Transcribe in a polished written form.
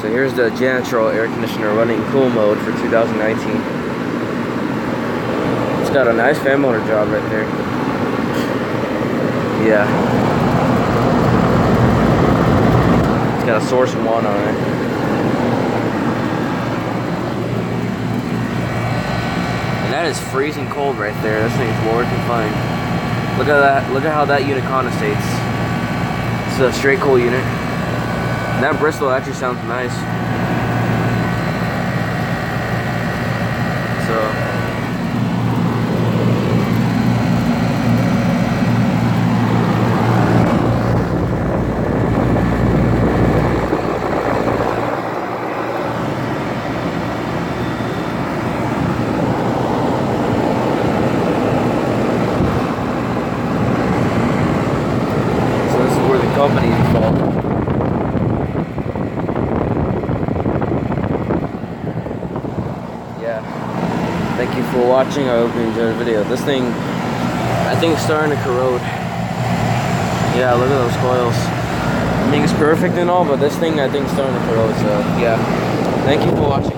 So here's the Janitrol air conditioner running cool mode for 2019. It's got a nice fan motor job right there. Yeah. It's got a source 1 on it. And that is freezing cold right there. This thing's more confined. Look at that. Look at how that unit condensates. This is a straight cool unit. And that Bristol actually sounds nice. So this is where the company installed. Yeah, thank you for watching. I hope you enjoyed the video. This thing, I think it's starting to corrode. Yeah, look at those coils. I mean, it's perfect and all, but this thing I think is starting to corrode. So yeah, thank you for watching.